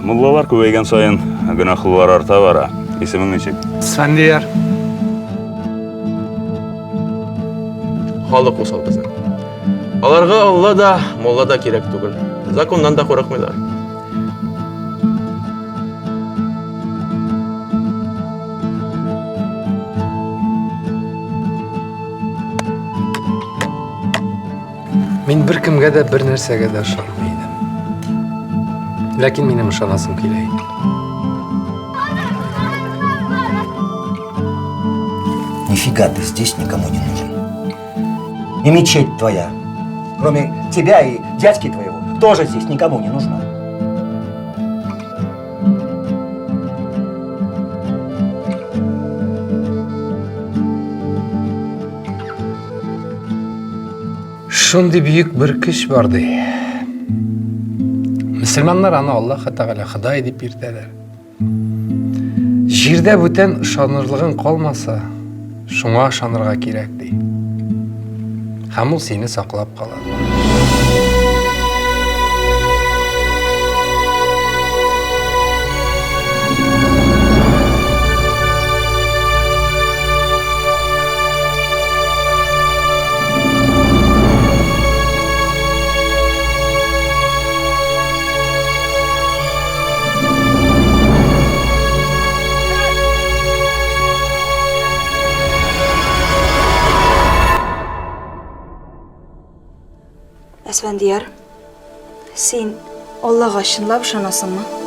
Муллалар көбейген сайын гүнахлылар арта бара. Исемің нечек? Сфендияр. Халық усал кызы. Аларга Алла да, молла да керек түгел. Законнан да коракмыйлар. Мин бер кемгә дә бер нәрсәгә дә ышанмый идем. Ләкин минем ышанасым килә иде. Нифига ты здесь никому не нужен. И мечеть твоя, кроме тебя и дядьки твоего, тоже здесь никому не нужна. Шундый бүйük бер көч бар ди. Мөселманнар аны Аллаһ Тәгалә Ходай дип йөртәләр. Җирдә бүтән ышанырлыгың калмаса, шуңа ышанырга кирәк ди. Һәм ул сине саклап кала. Әсфәндияр, син Аллаға шынлап ышанасыңмы?